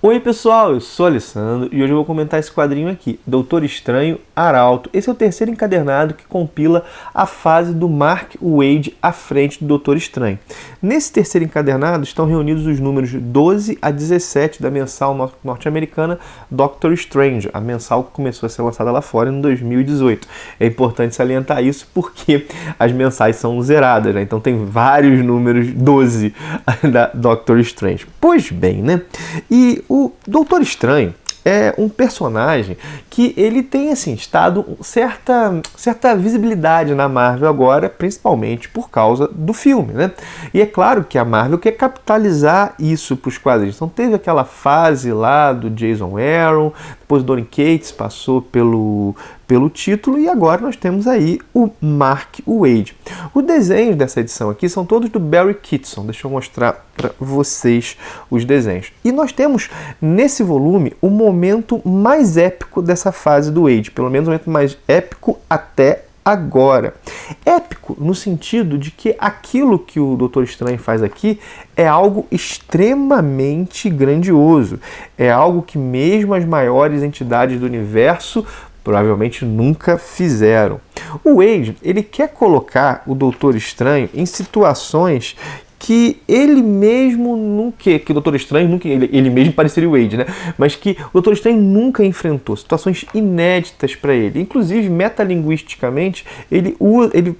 Oi pessoal, eu sou Alessandro e hoje eu vou comentar esse quadrinho aqui, Doutor Estranho Arauto. Esse é o terceiro encadernado que compila a fase do Mark Waid à frente do Doutor Estranho. Nesse terceiro encadernado estão reunidos os números 12 a 17 da mensal norte-americana Doctor Strange, a mensal que começou a ser lançada lá fora em 2018. É importante salientar isso porque as mensais são zeradas, né? Então tem vários números 12 da Doctor Strange. Pois bem, né? E o Doutor Estranho é um personagem que ele tem assim, estado certa visibilidade na Marvel agora, principalmente por causa do filme, né? E é claro que a Marvel quer capitalizar isso para os quadrinhos. Então teve aquela fase lá do Jason Aaron, depois o Donny Cates passou pelo título e agora nós temos aí o Mark Waid. Os desenhos dessa edição aqui são todos do Barry Kitson. Deixa eu mostrar para vocês os desenhos. E nós temos nesse volume o momento mais épico dessa fase do Waid, pelo menos o momento mais épico até agora. Épico no sentido de que aquilo que o Doutor Estranho faz aqui é algo extremamente grandioso. É algo que mesmo as maiores entidades do universo provavelmente nunca fizeram. O Waid, ele quer colocar o Doutor Estranho em situações que ele mesmo nunca, que o Doutor Estranho nunca, ele mesmo pareceria o Waid, né? Mas que o Doutor Estranho nunca enfrentou, situações inéditas para ele. Inclusive, metalinguisticamente, ele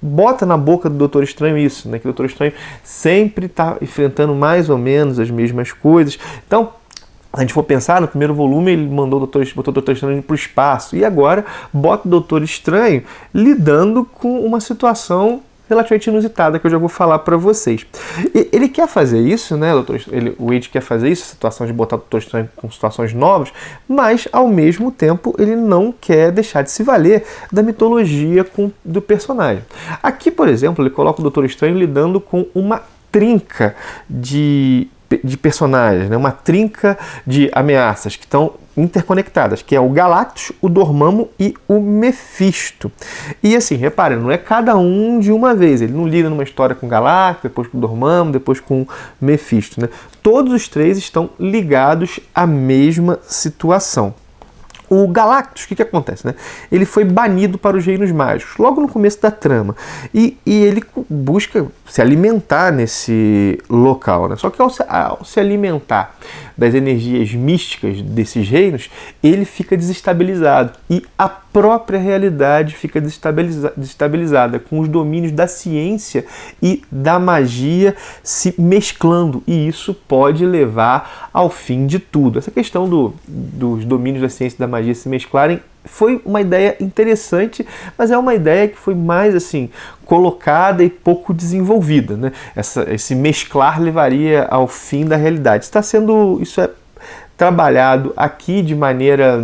bota na boca do Doutor Estranho isso, né? Que o Doutor Estranho sempre está enfrentando mais ou menos as mesmas coisas. Então, a gente for pensar, no primeiro volume ele botou o Doutor Estranho para o espaço e agora bota o Doutor Estranho lidando com uma situação relativamente inusitada que eu já vou falar para vocês. Ele quer fazer isso, né? O Waid quer fazer isso, situação de botar o Doutor Estranho com situações novas, mas ao mesmo tempo ele não quer deixar de se valer da mitologia do personagem. Aqui, por exemplo, ele coloca o Doutor Estranho lidando com uma trinca de personagens, né? Uma trinca de ameaças que estão interconectadas, que é o Galactus, o Dormammu e o Mephisto. E assim, reparem, não é cada um de uma vez, ele não lida numa história com o Galactus, depois com o Dormammu, depois com o Mephisto, né? Todos os três estão ligados à mesma situação. O Galactus, o que acontece, né? Ele foi banido para os Reinos Mágicos, logo no começo da trama. E ele busca se alimentar nesse local, né? Só que ao se alimentar das energias místicas desses reinos, ele fica desestabilizado. E a própria realidade fica desestabilizada, com os domínios da ciência e da magia se mesclando. E isso pode levar ao fim de tudo. Essa questão dos domínios da ciência e da magia se mesclarem foi uma ideia interessante, mas é uma ideia que foi mais assim colocada e pouco desenvolvida, né? Esse mesclar levaria ao fim da realidade. Isso é trabalhado aqui de maneira,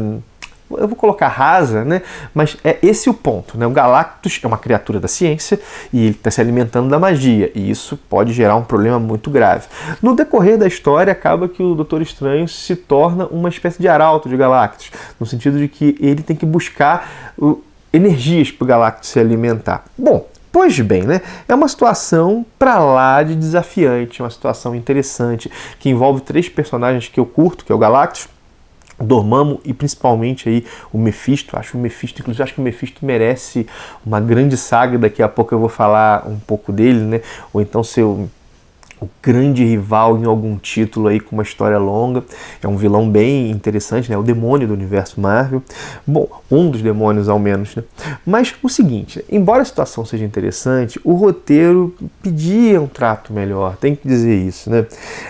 eu vou colocar rasa, né? Mas é esse o ponto, né? O Galactus é uma criatura da ciência e ele está se alimentando da magia, e isso pode gerar um problema muito grave. No decorrer da história, acaba que o Doutor Estranho se torna uma espécie de arauto de Galactus, no sentido de que ele tem que buscar energias para o Galactus se alimentar. Bom, pois bem, né? É uma situação para lá de desafiante, uma situação interessante, que envolve três personagens que eu curto, que é o Galactus, o Dormammu e principalmente aí o Mephisto. Acho que o Mephisto merece uma grande saga, daqui a pouco eu vou falar um pouco dele, né? Ou então ser o grande rival em algum título aí com uma história longa. É um vilão bem interessante, né? O demônio do universo Marvel. Bom, um dos demônios ao menos, né? Mas o seguinte, embora a situação seja interessante, o roteiro pedia um trato melhor, tem que dizer isso, né?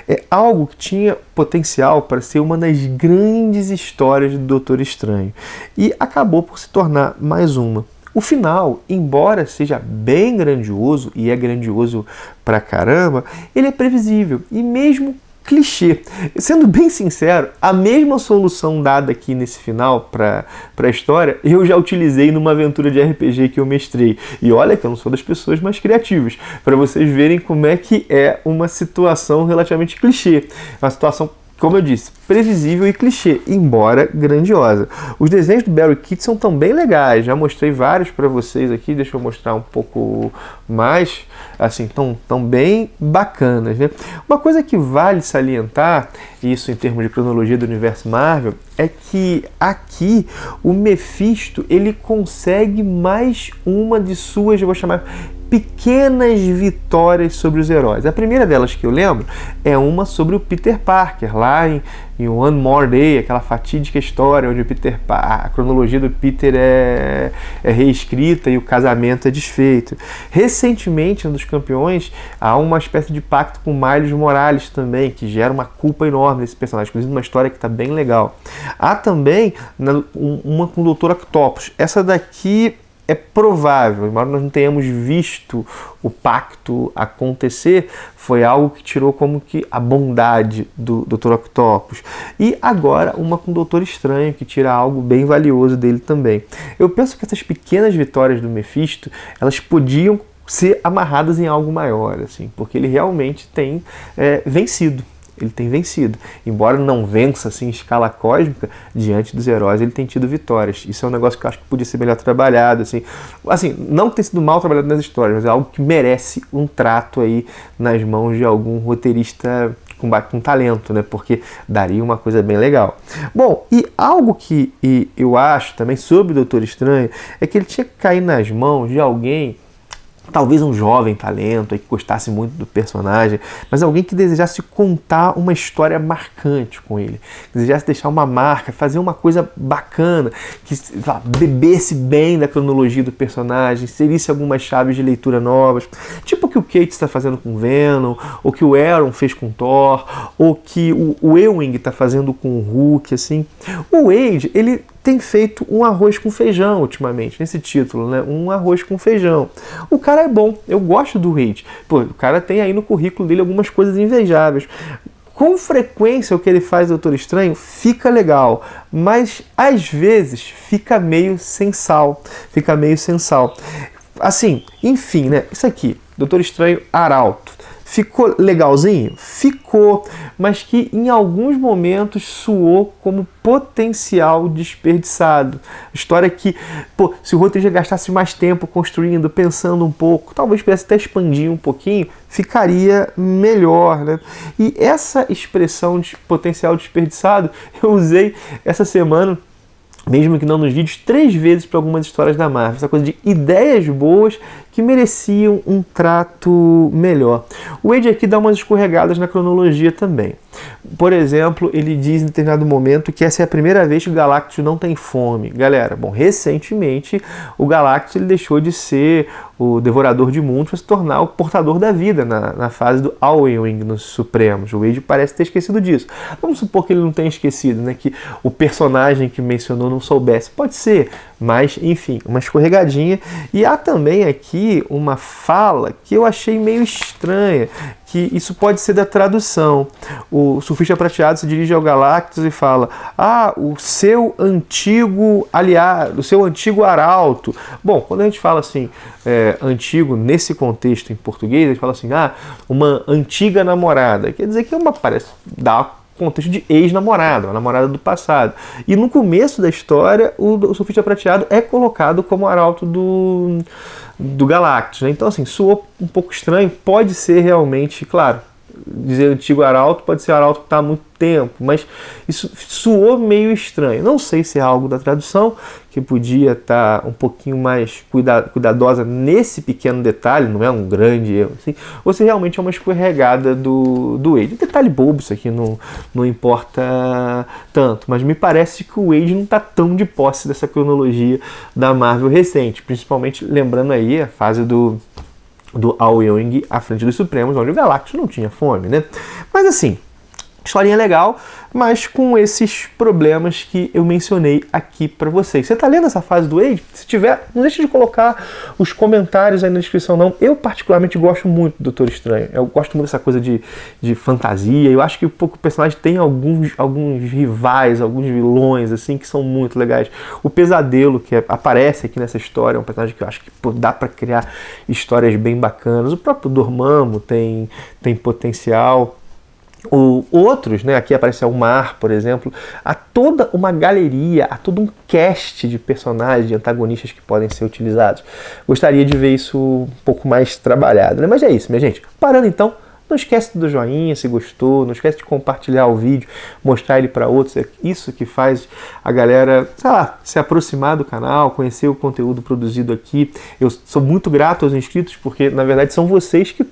É algo que tinha potencial para ser uma das grandes histórias do Doutor Estranho e acabou por se tornar mais uma. O final, embora seja bem grandioso, e é grandioso pra caramba, ele é previsível e mesmo clichê. Sendo bem sincero, a mesma solução dada aqui nesse final para a história, eu já utilizei numa aventura de RPG que eu mestrei. E olha que eu não sou das pessoas mais criativas, para vocês verem como é que é uma situação relativamente clichê. Uma situação como eu disse, previsível e clichê, embora grandiosa. Os desenhos do Barry Kitson são tão bem legais, já mostrei vários para vocês aqui, deixa eu mostrar um pouco mais, assim, tão bem bacanas, né? Uma coisa que vale salientar, isso em termos de cronologia do universo Marvel, é que aqui o Mephisto, ele consegue mais uma de suas, eu vou chamar, pequenas vitórias sobre os heróis. A primeira delas que eu lembro é uma sobre o Peter Parker, lá em One More Day, aquela fatídica história onde a cronologia do Peter é reescrita e o casamento é desfeito. Recentemente, um dos campeões, há uma espécie de pacto com Miles Morales também, que gera uma culpa enorme nesse personagem, inclusive uma história que está bem legal. Há também uma com o Dr. Octopus. Essa daqui é provável, embora nós não tenhamos visto o pacto acontecer, foi algo que tirou como que a bondade do Dr. Octopus. E agora uma com o Doutor Estranho, que tira algo bem valioso dele também. Eu penso que essas pequenas vitórias do Mephisto, elas podiam ser amarradas em algo maior, assim, porque ele realmente tem vencido. Ele tem vencido. Embora não vença assim, em escala cósmica, diante dos heróis, ele tem tido vitórias. Isso é um negócio que eu acho que podia ser melhor trabalhado. Assim, não que tenha sido mal trabalhado nas histórias, mas é algo que merece um trato aí nas mãos de algum roteirista com talento, né? Porque daria uma coisa bem legal. Bom, e algo que eu acho também sobre o Doutor Estranho é que ele tinha que cair nas mãos de alguém, talvez um jovem talento que gostasse muito do personagem, mas alguém que desejasse contar uma história marcante com ele, desejasse deixar uma marca, fazer uma coisa bacana, que bebesse bem da cronologia do personagem, inserisse algumas chaves de leitura novas, tipo o que o Kate está fazendo com Venom, ou que o Aaron fez com Thor, ou que o Ewing está fazendo com o Hulk, assim. O Wade, ele tem feito um arroz com feijão ultimamente, nesse título, né? Um arroz com feijão. O cara é bom, eu gosto do Wade. Pô, o cara tem aí no currículo dele algumas coisas invejáveis. Com frequência o que ele faz do Doutor Estranho fica legal, mas às vezes fica meio sem sal. Assim, enfim, né? Isso aqui, Doutor Estranho Arauto. Ficou legalzinho? Ficou, mas que em alguns momentos soou como potencial desperdiçado. História que, se o roteiro gastasse mais tempo construindo, pensando um pouco, talvez pudesse até expandir um pouquinho, ficaria melhor, né? E essa expressão de potencial desperdiçado eu usei essa semana, mesmo que não nos vídeos, 3 vezes para algumas histórias da Marvel. Essa coisa de ideias boas que mereciam um trato melhor. O Wade aqui dá umas escorregadas na cronologia também. Por exemplo, ele diz em determinado momento que essa é a primeira vez que o Galactus não tem fome. Galera, recentemente o Galactus ele deixou de ser o devorador de mundos para se tornar o portador da vida na fase do All-Wing nos Supremos. O Wade parece ter esquecido disso. Vamos supor que ele não tenha esquecido, né, que o personagem que mencionou não soubesse. Pode ser, mas enfim, uma escorregadinha. E há também aqui uma fala que eu achei meio estranha, que isso pode ser da tradução. O Surfista Prateado se dirige ao Galactus e fala: o seu antigo aliado, o seu antigo arauto. Bom, quando a gente fala assim, antigo nesse contexto em português, a gente fala assim, uma antiga namorada. Quer dizer que parece dar contexto de ex-namorada, uma namorada do passado. E no começo da história, o Surfista Prateado é colocado como arauto do Galactus, né? Então, assim, soou um pouco estranho, pode ser realmente, claro, dizer antigo arauto, pode ser arauto que está há muito tempo, mas isso soou meio estranho. Não sei se é algo da tradução, que podia estar um pouquinho mais cuidadosa nesse pequeno detalhe, não é um grande erro, assim, ou se realmente é uma escorregada do Wade. Detalhe bobo, isso aqui não importa tanto, mas me parece que o Wade não está tão de posse dessa cronologia da Marvel recente, principalmente lembrando aí a fase do All-Wing à frente dos Supremos, onde o Galactus não tinha fome, né? Mas assim, historinha legal, mas com esses problemas que eu mencionei aqui para vocês. Você tá lendo essa fase do Wade? Se tiver, não deixe de colocar os comentários aí na descrição, não. Eu particularmente gosto muito do Doutor Estranho. Eu gosto muito dessa coisa de fantasia. Eu acho que o personagem tem alguns rivais, alguns vilões, assim, que são muito legais. O Pesadelo, que aparece aqui nessa história, é um personagem que eu acho que dá para criar histórias bem bacanas. O próprio Dormammu tem potencial. Outros, né, aqui aparece o mar, por exemplo, há toda uma galeria, há todo um cast de personagens, de antagonistas que podem ser utilizados. Gostaria de ver isso um pouco mais trabalhado, né? Mas é isso, minha gente. Parando então, não esquece do joinha se gostou, não esquece de compartilhar o vídeo, mostrar ele para outros, é isso que faz a galera, sei lá, se aproximar do canal, conhecer o conteúdo produzido aqui. Eu sou muito grato aos inscritos, porque na verdade são vocês que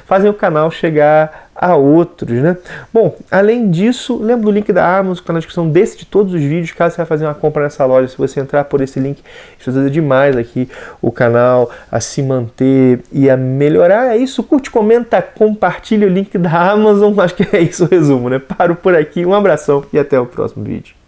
fazem o canal chegar a outros, né? Bom, além disso, lembra do link da Amazon, que está na descrição de todos os vídeos, caso você vai fazer uma compra nessa loja. Se você entrar por esse link, isso ajuda demais aqui o canal a se manter e a melhorar. É isso, curte, comenta, compartilha o link da Amazon. Acho que é isso o resumo, né? Paro por aqui, um abração e até o próximo vídeo.